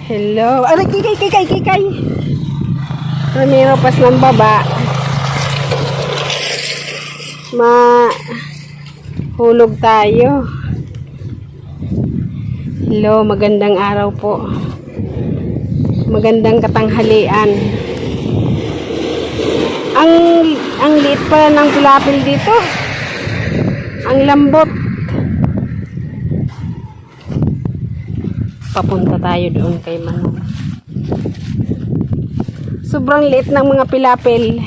Hello. Aray, kikay. Ramiro pas ng baba. Hulog tayo. Hello, magandang araw po. Magandang katanghalian. Ang liit pala ng tilapil dito. Ang lambot. Papunta tayo doon kay Manong. Sobrang liit ng mga pilapil.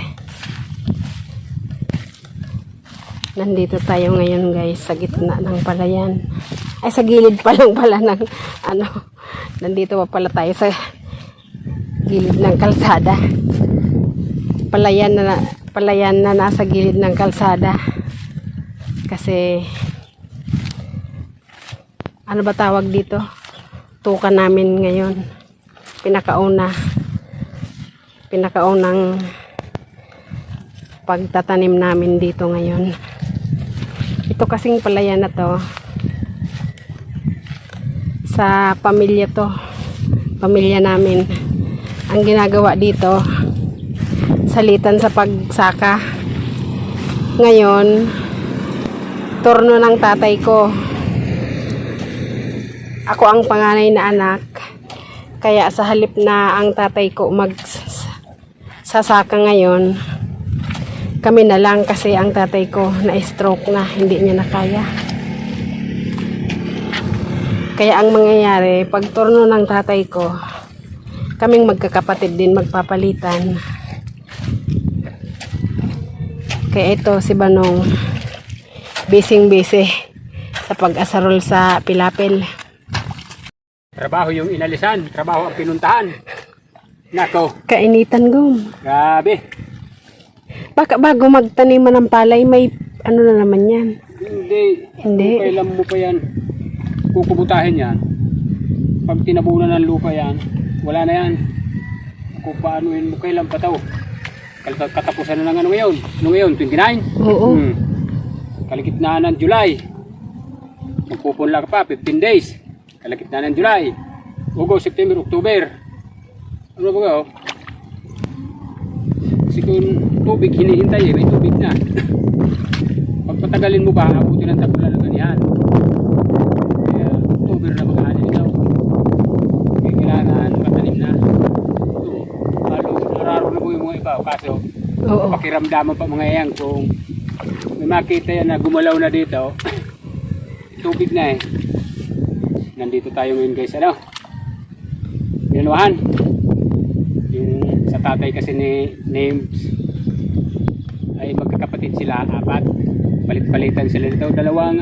Nandito tayo ngayon guys sa gitna ng palayan. Ay, sa gilid pa lang pala ng nandito pa pala tayo sa gilid ng kalsada. Palayan na nasa gilid ng kalsada. Kasi ano ba tawag dito? Tukan namin ngayon. Pinakaunang pagtatanim namin dito ngayon. Ito kasing palayan na to sa pamilya namin. Ang ginagawa dito salitan sa pagsaka. Ngayon turno ng tatay ko. Ako ang panganay na anak. Kaya sa halip na ang tatay ko magsasaka ngayon, kami na lang kasi ang tatay ko na-stroke na, hindi niya na kaya. Kaya ang mangyayari, pag turno ng tatay ko, kaming magkakapatid din magpapalitan. Kaya ito si Banong, busy sa pag-asarol sa pilapil. Trabaho yung inalisan, trabaho ang pinuntahan. Nako. Kainitan gum. Grabe. Baka bago magtaniman ng palay, may ano na naman yan. Hindi. Kailan mo pa yan kukubutahin yan. Pag tinabunan ng lupa yan, wala na yan. Kung paanoin mo kailan pa to. Katapusan na ng ano ngayon. Ano ngayon? 29? Oo. Kaligitnaan ng July. Magpupunla ka pa, 15 days. Kalagitnaan ng July, August, September, October. Ano ba ko? Kasi kung tubig hinihintay, may tubig na. Pagpatagalin mo ba, abutin ng tagulan ng ganyan. Kaya October na mag-aanin ito. Kaya kailangan matanim na. Ito, nararo na po yung mga iba. Kaso, pakiramdaman pa mga yan kung may makita yan na gumalaw na dito, tubig na eh. Nandito tayo ngayon guys, Binunuhan. Yung sa tatay kasi ni Names ay magkakapatid sila, 4. Palit-palitan sila dito. Dalawang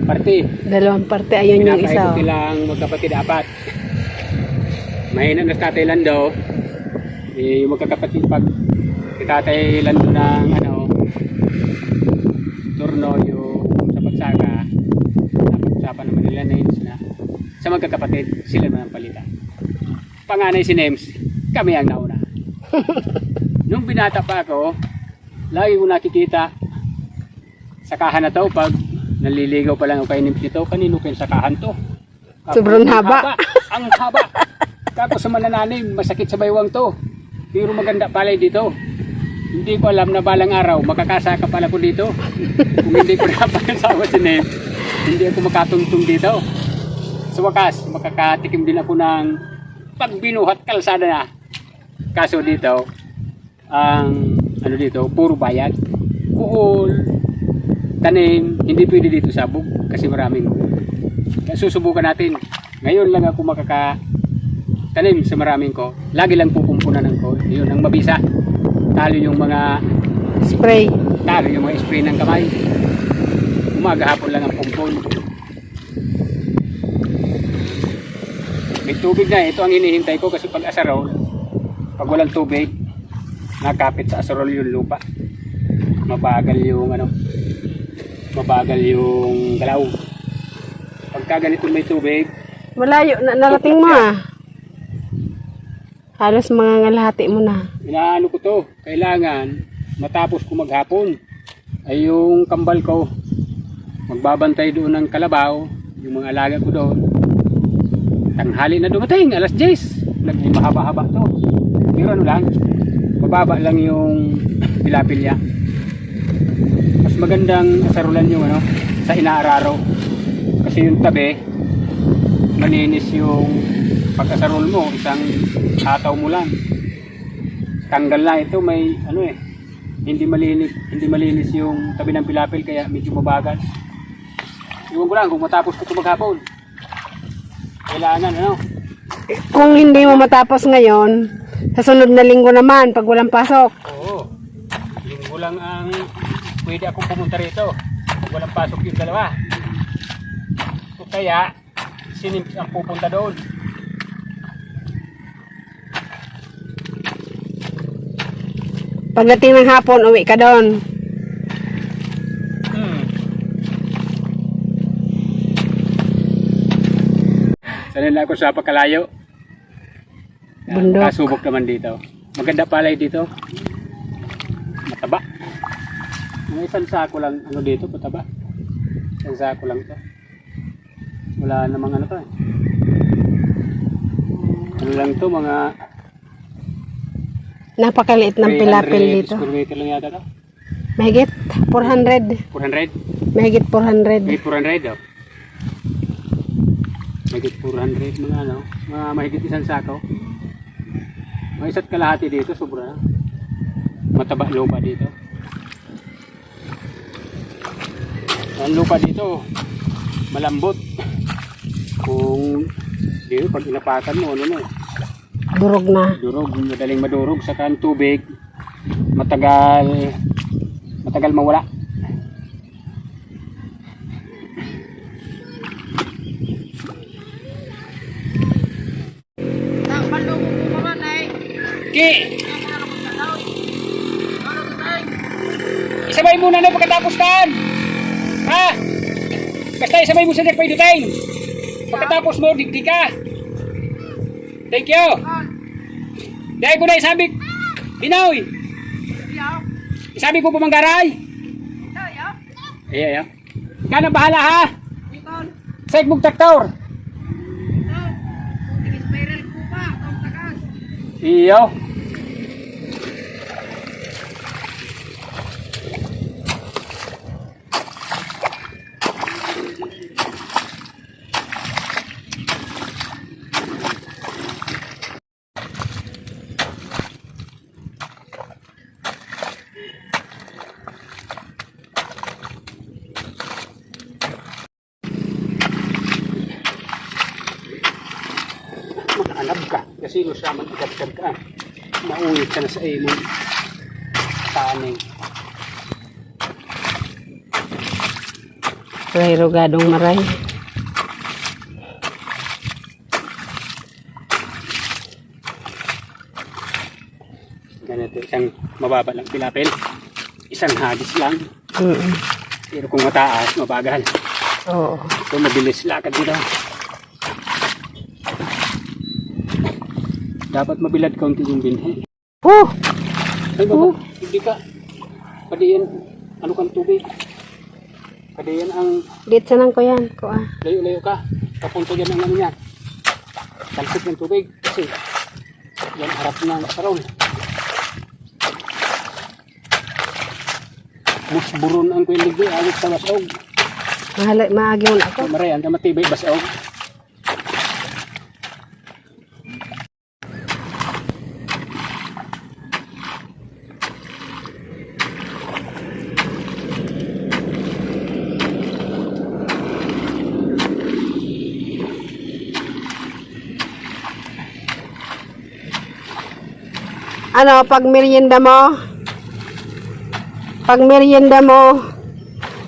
parte. Dalawang parte, ayun yung isa. Pinapaikot silang magkapatid, 4. Mahina na sa tatay Lando. Yung magkakapatid pag si tatay Lando ng turno yung sa pagsaka. Usapan naman nila Names na sa magkakapatid sila naman ang palitan. Panganay si Names, kami ang nauna. Nung binata pa ako, lagi ko nakikita sakahan na to pag naliligaw pa lang ako kay Names nito, kanino kayong sakahan to? Sobrang haba. Ang haba. Kako sa manananim, masakit sa baywang to. Pero maganda palay dito. Hindi ko alam na balang araw makakasaka pala ko dito. Kung hindi ko napansawa si Names, hindi ako makatungtong dito. Sa wakas, makakatikim din ako ng pagbinuhat kalsada na. Kaso dito, ang dito, puro bayad. Kuhol, tanim, hindi pwede dito sabog kasi maraming. Susubukan natin. Ngayon lang ako makakatanim sa maraming ko. Lagi lang pupumpunan ko. Yun ang mabisa. Talo yung mga Spray. Talo yung mga spray ng kamay. Umaga hapon lang ang pumpon. May tubig na. Ito ang hinihintay ko kasi pag asarol, pag walang tubig, nakapit sa asarol yung lupa. Mabagal yung mabagal yung galaw. Pagka ganito may tubig, Malayo, narating mo Halos mga ngalahati mo na. Inaano ko to, kailangan matapos ko maghapon ay yung kambal ko magbabantay doon ng kalabaw, yung mga alaga ko doon, Tanghali na dumating, alas 10. Naging mahaba-haba to. Pero ano lang, mababa lang yung pilapil niya. Mas magandang asarulan yung ano, sa inaararo. Kasi yung tabi, malinis yung pag-asarol mo, isang hataw mo lang. Tanggal na ito, may ano eh, hindi malinis yung tabi ng pilapil kaya medyo mabagal. Iwan ko lang kung matapos ko ito maghapon. Kailangan ano? Kung hindi mo matapos ngayon, sa sunod na linggo naman, pag walang pasok. Oo. Linggo lang ang pwede akong pumunta rito. Pag walang pasok yung dalawa. So kaya, sinimps ang pupunta doon. Pagdating ng hapon, uwi ka doon. Sanay na ako sa pagkalayo. Bundok. Kasubok naman dito. Maganda palay dito. Mataba. May isang sako lang ano dito, pataba. Isang sako lang to. Wala namang ano to eh. Ano lang to, mga Napakaliit ng pilapil dito. 300 square meter lang yata to. Mahigit 400. 400? Mahigit 400. Mahigit 400 oh. Mahigit 400 mga ano, mga mahigit isang sako. May isa't kalahati dito, sobra na. Mataba lupa dito. Ang lupa dito, malambot. Kung dito, pag inapatan mo, ano na eh. Durog na. Durog, madaling madurog. Saka ang tubig, matagal mawala. Ki! Isabay muna na pagkatapos kan! Ha? Basta isabay mo sa Jack Paidutain! Pagkatapos mo, digdi ka! Thank you! Dahil ko na isabi, Binoy! Isabi ko pamanggaray! Iya, ikaw na bahala ha! Sa ikmong traktor! Iyo! Makanab ka kasi lusaman agad ka. Mauwi ka na sa imong taning. May rugadong maray. Ganito, isang mababa lang pilapil. Isang hagis lang. Pero kung mataas, mabagal. Oo. So mabilis lakad dito. Dapat mabilad kaunti yung binhi. Ay baba, hindi ka. Padiyan, ano kang tubig. Padiyan ang Dito nang ko yan. layo-layo ka. Papunta dyan ang ano niya. Talsik ng tubig. Kasi yan harap ng parol. Musburon ang kwilig doon. Awit sa basog. Maagi mo na ako. Maray, ang matibay basog. Ano, pag merienda mo,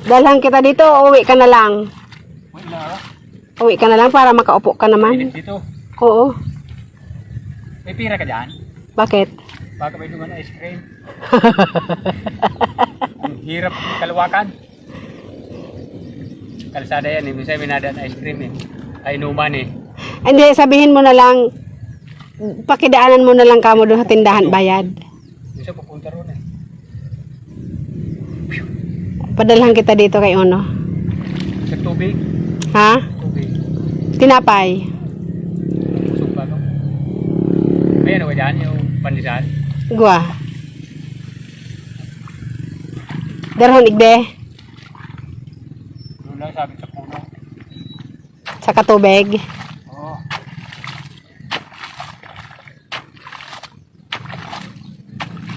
dalhan kita dito, uwi ka na lang. Wala. Uwi ka na lang para makaupo ka naman. Init dito. Oo. May pira ka dyan? Bakit? Baka may duman ice cream. Ang hirap kalwakan. Kalsada yan eh. Minsan minadaan ice cream eh. Ay numan eh. Hindi, sabihin mo na lang, pakidaanan mo na lang kamo doon sa tindahan, bayad. Minsan pupunta ron eh. Padalhan kita dito kay Ono. Sa tubig. Ha? Tubig. Tinapay. Meron ba dyan yung pandesal? Gwa. Darhon igde. Doon lang sabi sa puno. Sa katubig. Oo.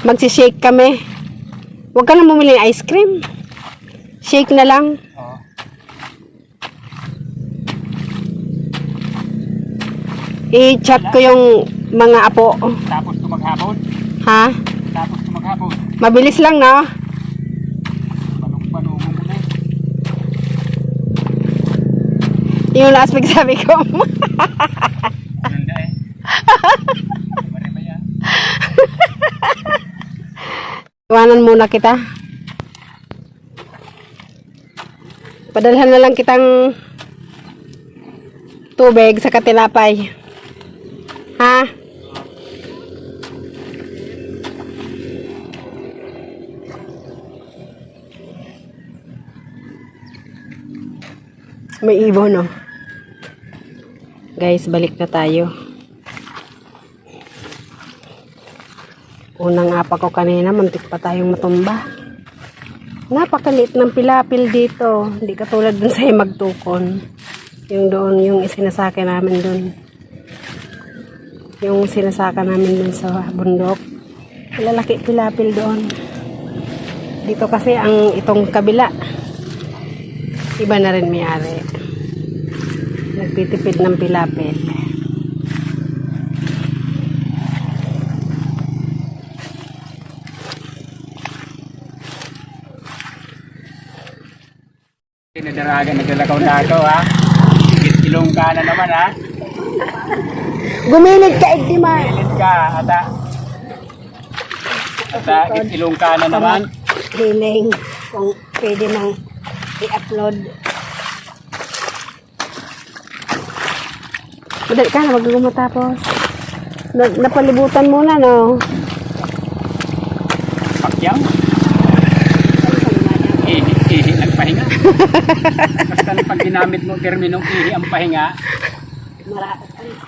Magsishake kami. Huwag ka na bumili ng ice cream. Shake na lang. Oo. I-chat ko yung mga apo. Tapos ko maghapon. Ha? Tapos ko maghapon. Mabilis lang, no? Panong-panong mo na. Yung last week sabi ko. Anong da eh? Mari ba yan? Iwanan muna kita. Padalhan na lang kitang tubig sa katinapay. Ha? May ibon, no? Guys, balik na tayo. Unang apa ko kanina, muntik pa tayong matumba. Napakaliit ng pilapil dito. Hindi katulad dun sa magtukon. Yung doon, yung isinasaka namin dun. Yung sinasaka namin dun sa bundok. Lalaki pilapil doon. Dito kasi ang itong kabila. Iba na rin may-ari. Nagtitipid ng pilapil. Nadaragan, naglalakaw na ako ha. Higit ilong ka na naman ha. Gumilid ka, Igdima. Pilit ka, ata. Ata, higit ilong ka na naman. Hiling kung pwede nang i-upload. Madali ka na, wag mo matapos. Napalibutan muna, no? Pakyang. Ihi ang pahinga. Basta pag ginamit mo terminong ihi ang pahinga,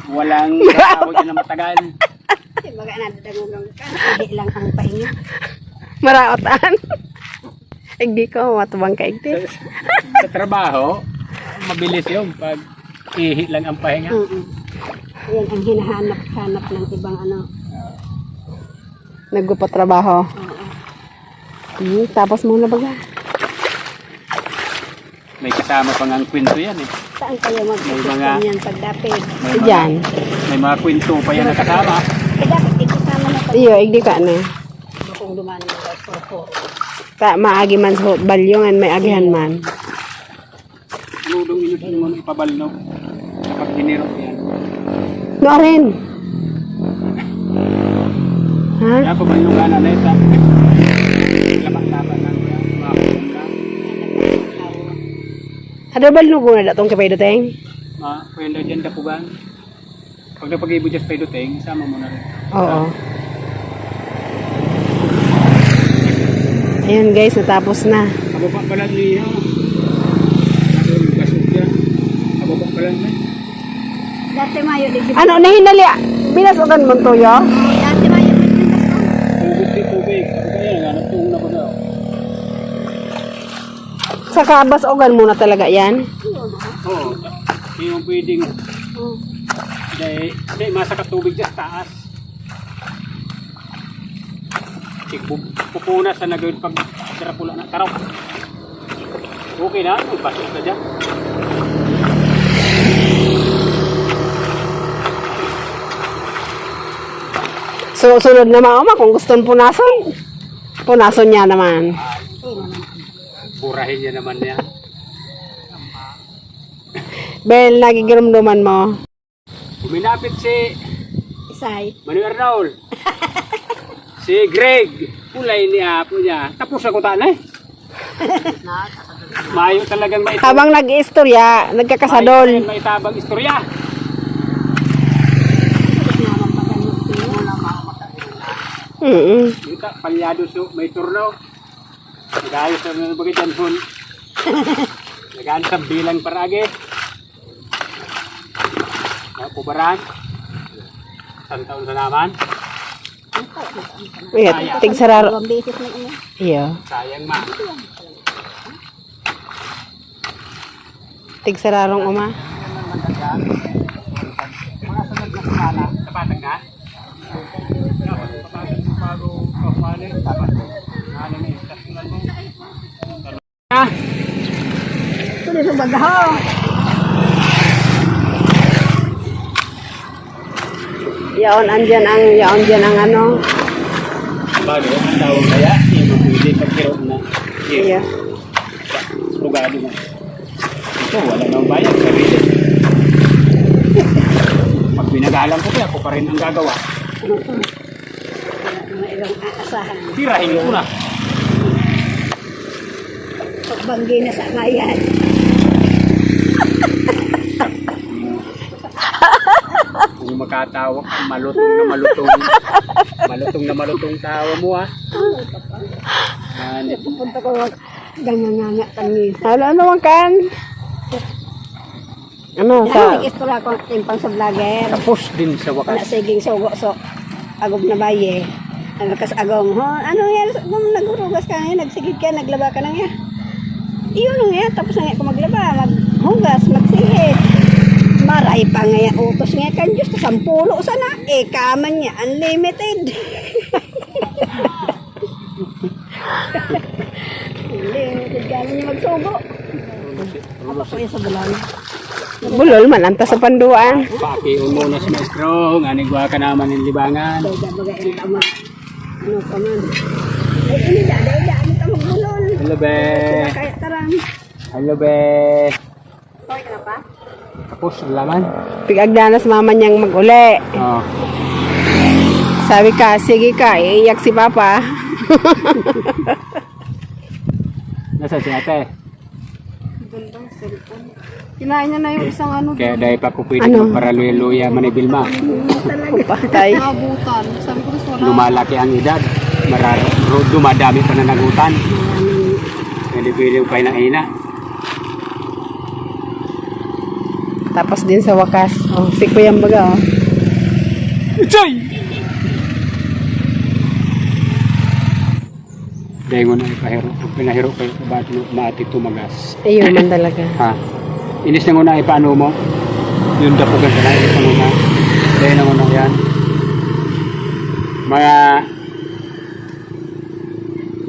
walang trabaho dyan na matagal. Baga nadagulong ka, hindi lang ang pahinga. Maraotan. Igdi ko, matubang ka, Igdi. Sa trabaho, mabilis yun pag ihi lang ang pahinga. Yan ang hinahanap-hanap ng ibang ano. Nagpatrabaho. Tapos muna baga. May kasama pang ang kwento yan eh. Saan kayo May mga- magpupunta yan pagdapit? Diyan. May mga kwento pa yan na kasama. Eh dapat ikasama na pag Iyo, Igdi ka na. kung dumaan ng mga porpo. Ta, maagi man sa balyongan, may agihan man. Lulong inusin mo ng ipabalnog. Kapag dinirot yan. No rin. Ha? Kaya pabalnog ka na neta. Lamang-laban ng mga kulong ka. Ada balno ko na datong kay Pedoteng? Pwede dyan kapugan. Pag napag-ibo dyan sa Pedoteng, sama mo na rin. Oo. Ayan guys, natapos na. Ababa pala niya. Basok dyan. Ababa pala niya. Dati mayo di Ano, nahinali? Binasogan mo toyo? Dati mayo di pintas ko. Tubig di tubig. Kaya nga, nagtuong na ko daw. Sa kabasogan muna talaga yan? Oo. Hindi yung pwedeng. Hindi, masakat tubig dyan sa taas. Pupunas na nagawin pag sarapula na. Taraw. Okay na. Basok na dyan. So, sunod na mauma kung gusto punason. Punason niya naman. Purahin niya naman yan. Bel, nagigiramdaman mo. Kuminapit si Isay. Manuel Arnaul. Si Greg. Kulay niya po niya. Tapos ako tanay. Mayo talagang maitabang. Habang nag-istorya, nagkakasadol. Maitabang istorya. Kita, palyado so, may turno. Nag-ayos na mga bagay dyan hon. Nag-ayos sa bilang parage. Pubaran. Isang taon sa naman. Iya, tig sararo. 2 beses na iya. Iya, Sayang ma. tig sararong uma. Mga sunod na semana, kapatag na. Dapat papasok mo bago pamali. Dapat ano na istasyonan mo. Ah, Tuloy sa bagaho. Yaon dyan ang ano. bago ang tawag kaya, hindi mo pwede pagkirot na. Iya. Lugado mo. Ito, wala nang bayad. Sarili. Pag pinagalang ko kaya, ako pa rin ang gagawa. Mga ilang aasahan. Tirahin ko na. Pagbanggi na sa bayan. Kung makatawa ka, malutong na malutong. Malutong na malutong tawa mo ah. Pupunta ko ganganganga kami. Ano naman kan? Ano sa Nag-istura ko timpang sa vlogger. Tapos din sa Na wakas. siging sugo so agob na baye. Ang lakas agong, ano yan, kung naghurugas ka ngayon, nagsigid ka, naglaba ka na nga. Iyon nga, tapos na nga ako maglaba, maghugas, magsigid. Maray pa nga yan, utos nga kan Diyos, 10 sana, kaman niya, unlimited. Unlimited ka niya magsugo. Apa po yan sa bulan? bulol man anta sa panduan. Pakiun muna si Maestro. Nganigwa ka naman ng libangan. Daga bagay ang tama. Ano pa man. Ay, ini dada, ano ka magbulol. Hello be. Kaya tarang. Hello be. Okay ka na pa? Tapos ang laman. Pigagdanas mama niyang mag-uli. Oh. Sabi ka, sige ka, iiyak si Papa. Nasa si ate? Kinain niya na yung isang ano. Kaya dahil pa ko pwede Ano? magparaluya Manibilma. Patay. Nabutan. Sabi ko gusto na. Lumalaki ang edad. Dumadami pananagutan. Hindi pwede pa na ina. Tapos din sa wakas. Oh, si Kuya Baga. Oh. Ichay! Dahil mo na ipahiro. Pinahiro kayo sa ba't maati tumagas. Ayun man talaga. Ha? Inis na muna ipaano mo. Yung dapugan ka na. Inis na muna. Dahil na muna yan. Mga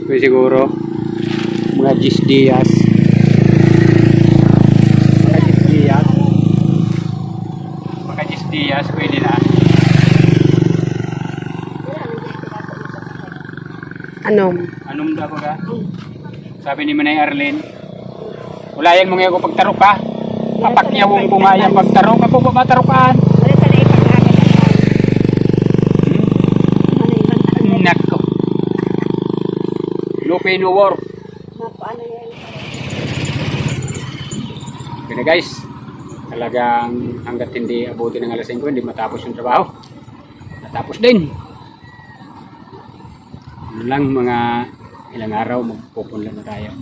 pwede siguro mga 10 dias. Mga 10 dias. Mga 10 dias pwede na. Ano? Anong dapo ka? Sabi ni Manay Arlene, ulayan mo ngayon ko pagtarok ka. Papakyawong ko nga yan pagtarok. Ako ba matarokaan? Wala ka na ipag-agad. Nako. No pay no war. Paano yan? Kaya guys, talagang hanggat hindi abuti ng alas 5, hindi matapos yung trabaho. Natapos din. Ano lang, mga ilang araw magpupunla na tayo.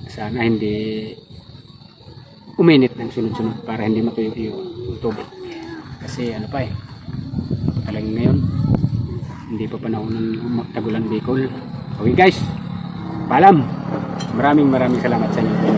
Sana hindi uminit ng sunod-sunod para hindi matuyo yung tubig. Kasi ano pa talagang ngayon hindi pa panahon ng magtagulan Bicol. Okay guys, paalam. Maraming salamat sa inyo.